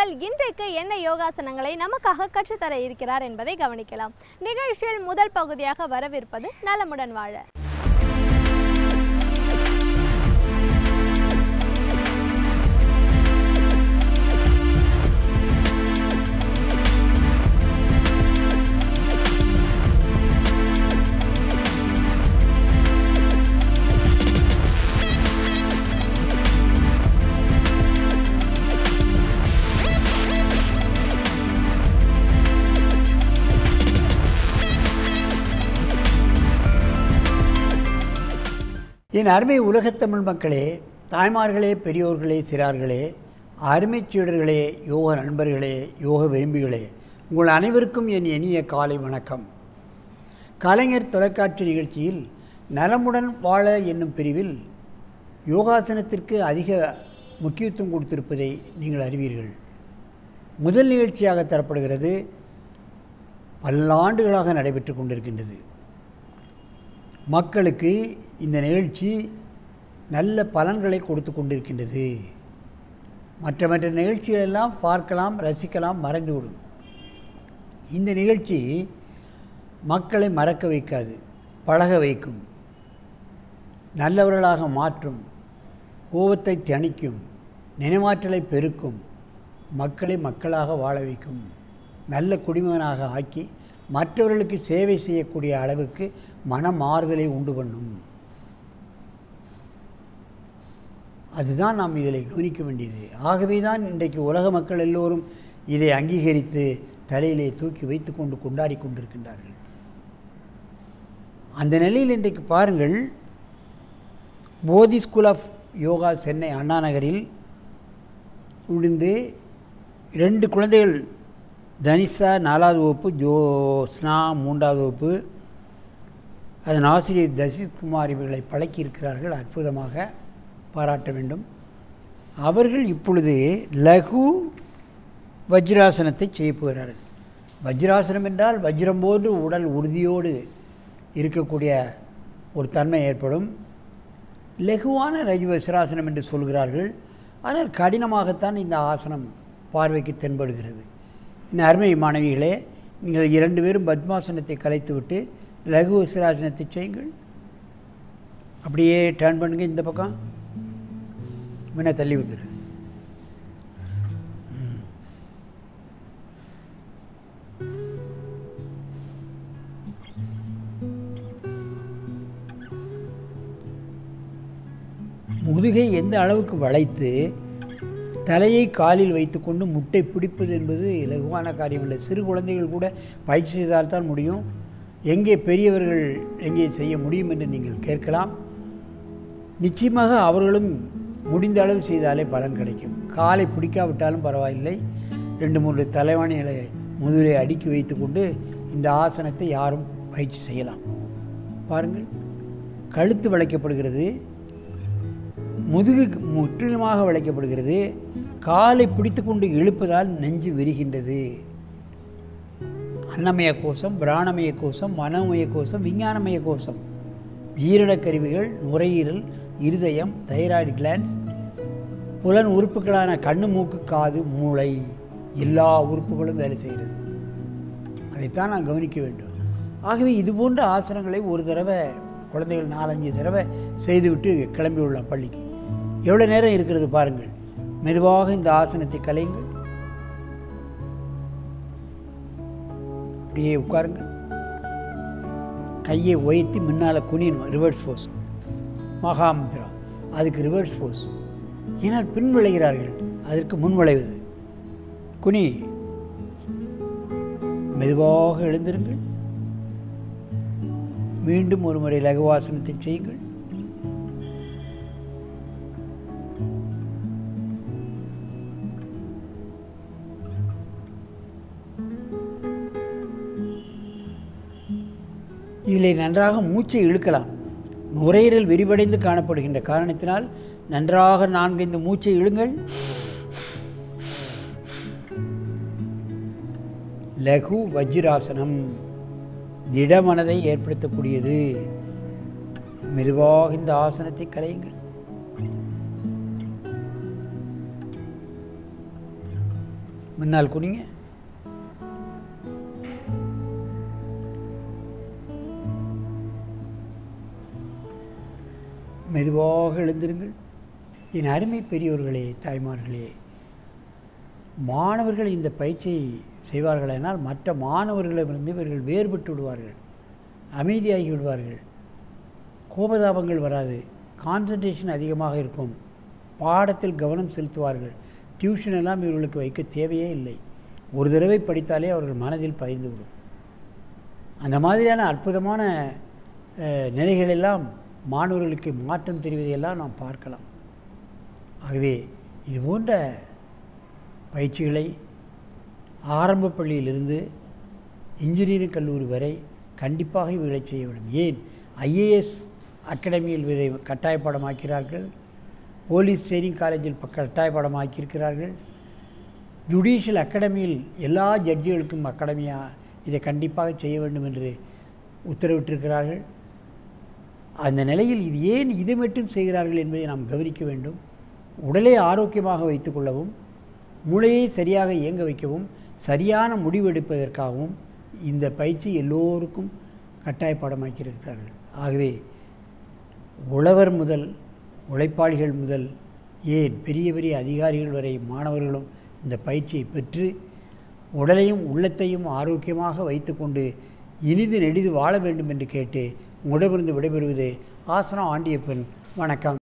அவர்கள் இன்றைக்கு என்ன யோகாசனங்களை நமக்காக கற்றுத்தர இருக்கிறார் என்பதை கவனிக்கலாம். நிகழ்ச்சியில் முதல் பகுதியாக வரவிருப்பது நலமுடன் வாழ. என் அருமை உலகத்தமிழ் மக்களே, தாய்மார்களே, பெரியோர்களே, சிறார்களே, அருமைச் சீடர்களே, யோக நண்பர்களே, யோக விரும்பிகளே, உங்கள் அனைவருக்கும் என் இனிய காலை வணக்கம். கலைஞர் தொலைக்காட்சி நிகழ்ச்சியில் நலமுடன் வாழ என்னும் பிரிவில் யோகாசனத்திற்கு அதிக முக்கியத்துவம் கொடுத்திருப்பதை நீங்கள் அறிவீர்கள். முதல் நிகழ்ச்சியாக தரப்படுகிறது. பல்லாண்டுகளாக நடைபெற்று கொண்டிருக்கின்றது. மக்களுக்கு இந்த நிகழ்ச்சி நல்ல பலன்களை கொடுத்து கொண்டிருக்கின்றது. மற்ற நிகழ்ச்சிகளெல்லாம் பார்க்கலாம், ரசிக்கலாம், மறைந்துவிடும். இந்த நிகழ்ச்சி மக்களை மறக்க வைக்காது, பழக வைக்கும், நல்லவர்களாக மாற்றும், கோபத்தை தணிக்கும், நினைவாற்றலை பெருக்கும், மக்களை மக்களாக வாழ வைக்கும், நல்ல குடிமகனாக ஆக்கி மற்றவர்களுக்கு சேவை செய்யக்கூடிய அளவுக்கு மனமாறுதலை உண்டு பண்ணும். அதுதான் நாம் இதில் கவனிக்க வேண்டியது. ஆகவே தான் இன்றைக்கு உலக மக்கள் எல்லோரும் இதை அங்கீகரித்து தலையிலே தூக்கி வைத்து கொண்டு கொண்டாடி கொண்டிருக்கின்றார்கள். அந்த நிலையில் இன்றைக்கு பாருங்கள், போதி ஸ்கூல் ஆஃப் யோகா சென்னை அண்ணா நகரில் முடிந்து 2 குழந்தைகள், தனிஷா 4வது வகுப்பு, ஜோஸ்னா 3வது வகுப்பு, அதன் ஆசிரியர் தசித்குமார் இவர்களை பழக்கியிருக்கிறார்கள். அற்புதமாக பாராட்ட வேண்டும். அவர்கள் இப்பொழுது லகு வஜ்ராசனத்தை செய்ய போகிறார்கள். வஜ்ராசனம் என்றால் வஜ்ரம் போன்று உடல் உறுதியோடு இருக்கக்கூடிய ஒரு தன்மை ஏற்படும். லகுவான வஜ்ராசனம் என்று சொல்கிறார்கள். ஆனால் கடினமாகத்தான் இந்த ஆசனம் பார்வைக்கு தென்படுகிறது. இந்த அருமை மாணவிகளே, நீங்கள் 2 பேரும் பத்மாசனத்தை கலைத்துவிட்டு லகு வஜ்ராசனத்தை செய்யுங்கள். அப்படியே டர்ன் பண்ணுங்க, இந்த பக்கம் முன்ன தள்ளி வந்துடு. முதுகை எந்த அளவுக்கு வளைத்து தலையை காலில் வைத்துக்கொண்டு முட்டை பிடிப்பது என்பது இலகுவான காரியம் இல்லை. சிறு குழந்தைகள் கூட பயிற்சி செய்தால்தான் முடியும். எங்கே பெரியவர்கள் எங்கே செய்ய முடியும் என்று நீங்கள் கேட்கலாம். நிச்சயமாக அவர்களும் முடிந்த அளவு செய்தாலே பலன் கிடைக்கும். காலை பிடிக்காவிட்டாலும் பரவாயில்லை, 2-3 தலைவாணிகளை முதுகிலே அடுக்கி வைத்து கொண்டு இந்த ஆசனத்தை யாரும் பயிற்சி செய்யலாம். பாருங்கள், கழுத்து வளைக்கப்படுகிறது, முதுகு முற்றிலுமாக வளைக்கப்படுகிறது, காலை பிடித்து கொண்டு இழுப்பதால் நெஞ்சு விரிகின்றது. அன்னமய கோஷம், பிராணமய கோஷம், மனோமய கோஷம், விஞ்ஞானமய கோஷம், ஜீரண கருவிகள், நுரையீரல், இருதயம், தைராய்டு கிளாண்ட், புலன் உறுப்புகளான கண்ணு, மூக்கு, காது, மூளை, எல்லா உறுப்புகளும் வேலை செய்கிறது. அதைத்தான் நான் கவனிக்க வேண்டும். ஆகவே இதுபோன்ற ஆசனங்களை ஒரு தடவை குழந்தைகள் 4-5 தடவை செய்துவிட்டு கிளம்பி விடலாம் பள்ளிக்கு. எவ்வளோ நேரம் இருக்கிறது பாருங்கள். மெதுவாக இந்த ஆசனத்தை கலையுங்கள். அப்படியே உட்காருங்கள். கையை உயர்த்தி முன்னால் குனியணும். ரிவர்ஸ் போஸ், மகாமுத்ரா. அதுக்கு ரிவர்ஸ் போஸ். ஏன்னால் பின் விளைகிறார்கள், அதற்கு முன் விளைவது. குனி. மெதுவாக எழுந்திருங்கள். மீண்டும் ஒரு முறை லகுவாசனத்தை செய்யுங்கள். இதில் நன்றாக மூச்சை இழுக்கலாம். நுரையீரல் விரிவடைந்து காணப்படுகின்ற காரணத்தினால் நன்றாக 4-5 மூச்சை இழுங்கள். லகு வஜ்ராசனம் திடமனதை ஏற்படுத்தக்கூடியது. மெதுவாக இந்த ஆசனத்தை கலையுங்கள். முன்னால் குனிங்க. மெதுவாக எழுந்திருங்கள். என் அருமை பெரியோர்களே, தாய்மார்களே, மாணவர்கள் இந்த பயிற்சியை செய்வார்களானால் மற்ற மாணவர்களிடமிருந்து இவர்கள் வேறுபட்டு விடுவார்கள், அமைதியாகி விடுவார்கள், கோபதாபங்கள் வராது, கான்சன்ட்ரேஷன் அதிகமாக இருக்கும், பாடத்தில் கவனம் செலுத்துவார்கள். டியூஷன் எல்லாம் இவர்களுக்கு வைக்க தேவையே இல்லை. ஒரு தடவை படித்தாலே அவர்கள் மனதில் பதிந்துவிடும். அந்த மாதிரியான அற்புதமான நிலைகளெல்லாம் மாணவர்களுக்கு மாற்றம் தெரிவதையெல்லாம் நாம் பார்க்கலாம். ஆகவே இது போன்ற பயிற்சிகளை ஆரம்ப பள்ளியிலிருந்து இன்ஜினியரிங் கல்லூரி வரை கண்டிப்பாக இவர்களை செய்ய வேண்டும். ஏன் ஐஏஎஸ் அகாடமியில் இதை கட்டாயப்பாடமாக்கிறார்கள், போலீஸ் ட்ரைனிங் காலேஜில் கட்டாயப்பாடமாக்கியிருக்கிறார்கள், ஜுடிஷியல் அகாடமியில் எல்லா ஜட்ஜுகளுக்கும் அகாடமியாக இதை கண்டிப்பாக செய்ய வேண்டும் என்று உத்தரவிட்டிருக்கிறார்கள். அந்த நிலையில் இது ஏன் இதை மட்டும் செய்கிறார்கள் என்பதை நாம் கவனிக்க வேண்டும். உடலை ஆரோக்கியமாக வைத்துக்கொள்ளவும், மூளையை சரியாக இயங்க வைக்கவும், சரியான முடிவெடுப்பதற்காகவும் இந்த பயிற்சி எல்லோருக்கும் கட்டாயப்பாடமாக்கியிருக்கிறார்கள். ஆகவே உழவர் முதல் உழைப்பாளிகள் முதல் ஏன் பெரிய பெரிய அதிகாரிகள் வரை மாணவர்களும் இந்த பயிற்சியை பெற்று உடலையும் உள்ளத்தையும் ஆரோக்கியமாக வைத்துக்கொண்டு இனிது நெடிது வாழ வேண்டும் என்று கேட்டு உங்களிடமிருந்து விடைபெறுவது ஆசனம் ஆண்டியப்பன். வணக்கம்.